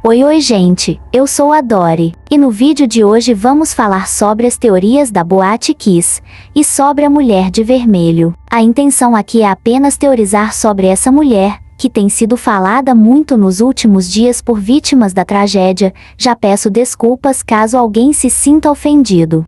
Oi gente, eu sou a Dori, e no vídeo de hoje vamos falar sobre as teorias da Boate Kiss, e sobre a mulher de vermelho. A intenção aqui é apenas teorizar sobre essa mulher, que tem sido falada muito nos últimos dias por vítimas da tragédia. Já peço desculpas caso alguém se sinta ofendido.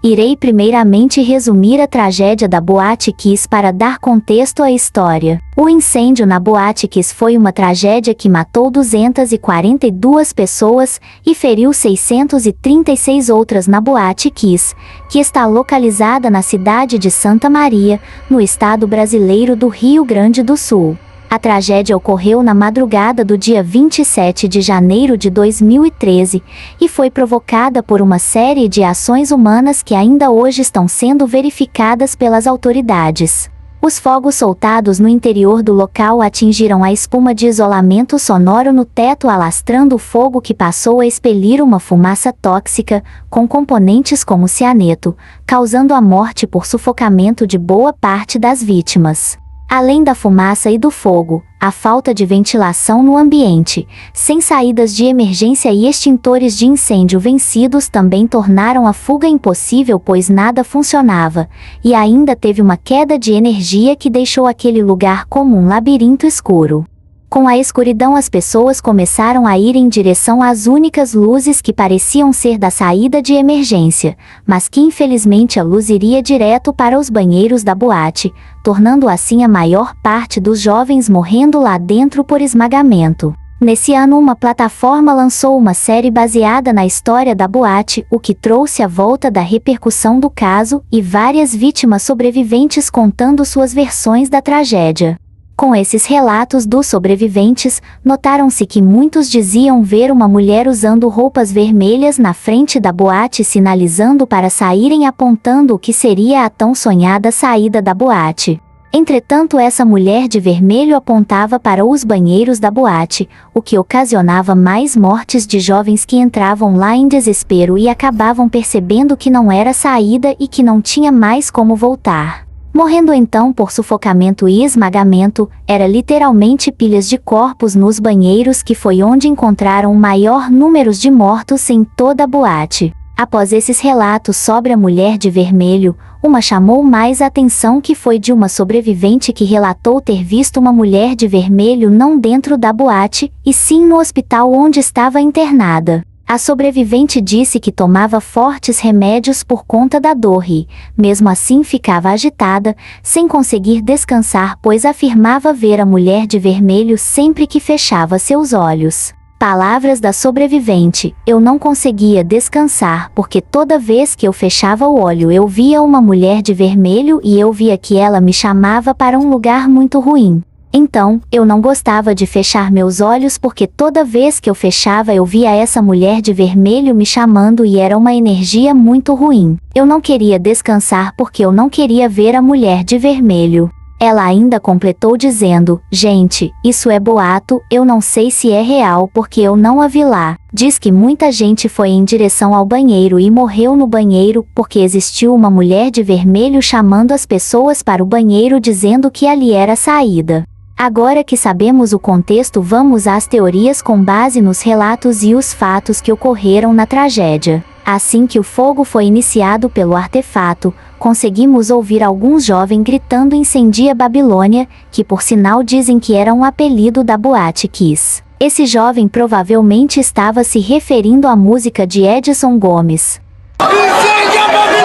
Irei primeiramente resumir a tragédia da Boate Kiss para dar contexto à história. O incêndio na Boate Kiss foi uma tragédia que matou 242 pessoas e feriu 636 outras na Boate Kiss, que está localizada na cidade de Santa Maria, no estado brasileiro do Rio Grande do Sul. A tragédia ocorreu na madrugada do dia 27 de janeiro de 2013 e foi provocada por uma série de ações humanas que ainda hoje estão sendo verificadas pelas autoridades. Os fogos soltados no interior do local atingiram a espuma de isolamento sonoro no teto, alastrando o fogo que passou a expelir uma fumaça tóxica, com componentes como cianeto, causando a morte por sufocamento de boa parte das vítimas. Além da fumaça e do fogo, a falta de ventilação no ambiente, sem saídas de emergência e extintores de incêndio vencidos também tornaram a fuga impossível, pois nada funcionava, e ainda teve uma queda de energia que deixou aquele lugar como um labirinto escuro. Com a escuridão, as pessoas começaram a ir em direção às únicas luzes que pareciam ser da saída de emergência, mas que infelizmente a luz iria direto para os banheiros da boate, tornando assim a maior parte dos jovens morrendo lá dentro por esmagamento. Nesse ano, uma plataforma lançou uma série baseada na história da boate, o que trouxe a volta da repercussão do caso e várias vítimas sobreviventes contando suas versões da tragédia. Com esses relatos dos sobreviventes, notaram-se que muitos diziam ver uma mulher usando roupas vermelhas na frente da boate, sinalizando para saírem, apontando o que seria a tão sonhada saída da boate. Entretanto, essa mulher de vermelho apontava para os banheiros da boate, o que ocasionava mais mortes de jovens que entravam lá em desespero e acabavam percebendo que não era saída e que não tinha mais como voltar. Morrendo então por sufocamento e esmagamento. Era literalmente pilhas de corpos nos banheiros, que foi onde encontraram o maior número de mortos em toda a boate. Após esses relatos sobre a mulher de vermelho, uma chamou mais a atenção, que foi de uma sobrevivente que relatou ter visto uma mulher de vermelho não dentro da boate, e sim no hospital onde estava internada. A sobrevivente disse que tomava fortes remédios por conta da dor e, mesmo assim, ficava agitada, sem conseguir descansar, pois afirmava ver a mulher de vermelho sempre que fechava seus olhos. Palavras da sobrevivente: eu não conseguia descansar porque toda vez que eu fechava o olho eu via uma mulher de vermelho e eu via que ela me chamava para um lugar muito ruim. Então, eu não gostava de fechar meus olhos porque toda vez que eu fechava eu via essa mulher de vermelho me chamando e era uma energia muito ruim. Eu não queria descansar porque eu não queria ver a mulher de vermelho. Ela ainda completou dizendo: gente, isso é boato, eu não sei se é real porque eu não a vi lá. Diz que muita gente foi em direção ao banheiro e morreu no banheiro porque existiu uma mulher de vermelho chamando as pessoas para o banheiro dizendo que ali era a saída. Agora que sabemos o contexto, vamos às teorias com base nos relatos e os fatos que ocorreram na tragédia. Assim que o fogo foi iniciado pelo artefato, conseguimos ouvir alguns jovens gritando "Incendia Babilônia", que por sinal dizem que era um apelido da Boate Kiss. Esse jovem provavelmente estava se referindo à música de Edson Gomes. Incendia Babilônia!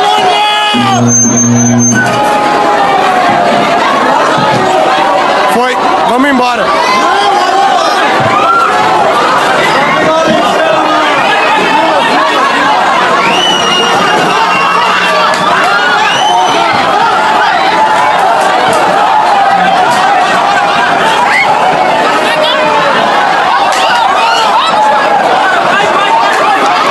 Foi, vamos embora.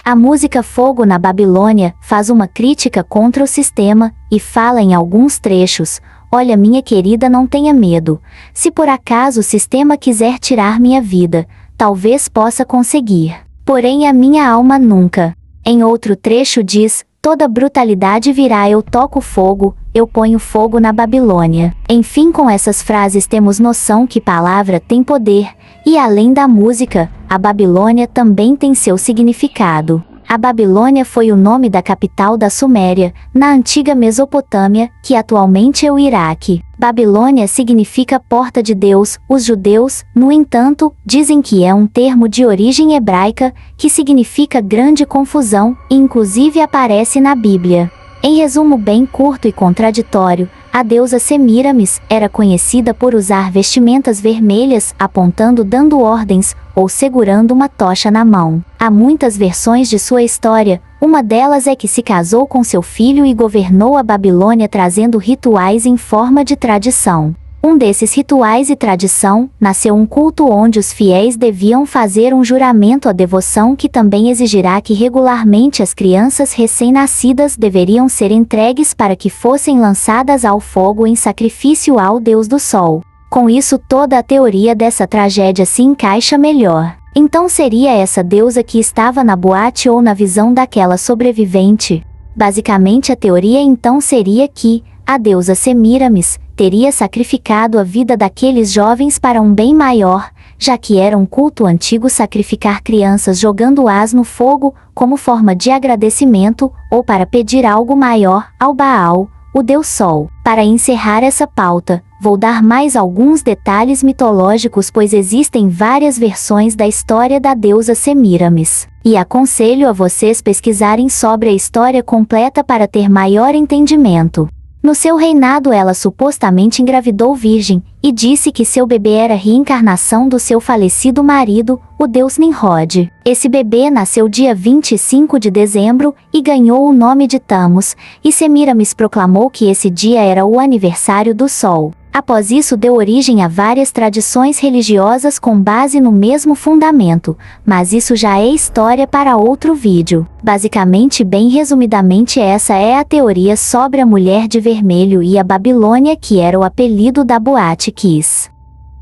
A música Fogo na Babilônia faz uma crítica contra o sistema, e fala em alguns trechos: olha, minha querida, não tenha medo. Se por acaso o sistema quiser tirar minha vida, talvez possa conseguir. Porém a minha alma nunca. Em outro trecho diz: Toda brutalidade virá, eu toco fogo, eu ponho fogo na Babilônia. Enfim, com essas frases temos noção que palavra tem poder, e além da música, a Babilônia também tem seu significado. A Babilônia foi o nome da capital da Suméria, na antiga Mesopotâmia, que atualmente é o Iraque. Babilônia significa porta de Deus. Os judeus, no entanto, dizem que é um termo de origem hebraica, que significa grande confusão, e inclusive aparece na Bíblia. Em resumo bem curto e contraditório, a deusa Semíramis era conhecida por usar vestimentas vermelhas, apontando, dando ordens, ou segurando uma tocha na mão. Há muitas versões de sua história, uma delas é que se casou com seu filho e governou a Babilônia trazendo rituais em forma de tradição. Um desses rituais e tradição, nasceu um culto onde os fiéis deviam fazer um juramento à devoção que também exigirá que regularmente as crianças recém-nascidas deveriam ser entregues para que fossem lançadas ao fogo em sacrifício ao Deus do Sol. Com isso toda a teoria dessa tragédia se encaixa melhor. Então seria essa deusa que estava na boate ou na visão daquela sobrevivente? Basicamente a teoria então seria que a deusa Semíramis teria sacrificado a vida daqueles jovens para um bem maior, já que era um culto antigo sacrificar crianças jogando as no fogo, como forma de agradecimento, ou para pedir algo maior ao Baal, o Deus Sol. Para encerrar essa pauta, vou dar mais alguns detalhes mitológicos, pois existem várias versões da história da deusa Semíramis, e aconselho a vocês pesquisarem sobre a história completa para ter maior entendimento. No seu reinado ela supostamente engravidou virgem, e disse que seu bebê era a reencarnação do seu falecido marido, o deus Nimrod. Esse bebê nasceu dia 25 de dezembro, e ganhou o nome de Tammuz, e Semíramis proclamou que esse dia era o aniversário do Sol. Após isso deu origem a várias tradições religiosas com base no mesmo fundamento, mas isso já é história para outro vídeo. Basicamente, bem resumidamente, essa é a teoria sobre a Mulher de Vermelho e a Babilônia, que era o apelido da Boate Kiss.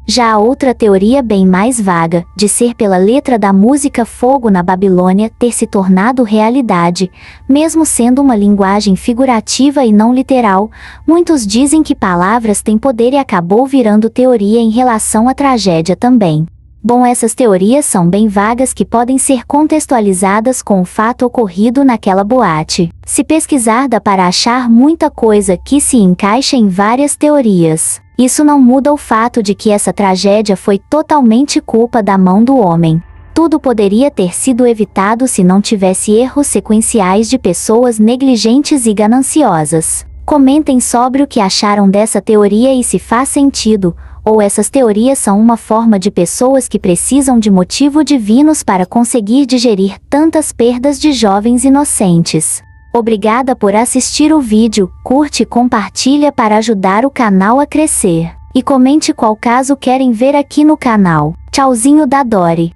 Já a outra teoria bem mais vaga, de ser pela letra da música Fogo na Babilônia ter se tornado realidade, mesmo sendo uma linguagem figurativa e não literal, muitos dizem que palavras têm poder e acabou virando teoria em relação à tragédia também. Bom, essas teorias são bem vagas que podem ser contextualizadas com o fato ocorrido naquela boate. Se pesquisar dá para achar muita coisa que se encaixa em várias teorias. Isso não muda o fato de que essa tragédia foi totalmente culpa da mão do homem. Tudo poderia ter sido evitado se não tivesse erros sequenciais de pessoas negligentes e gananciosas. Comentem sobre o que acharam dessa teoria e se faz sentido, ou essas teorias são uma forma de pessoas que precisam de motivos divinos para conseguir digerir tantas perdas de jovens inocentes. Obrigada por assistir o vídeo, curte e compartilha para ajudar o canal a crescer. E comente qual caso querem ver aqui no canal. Tchauzinho da Dori.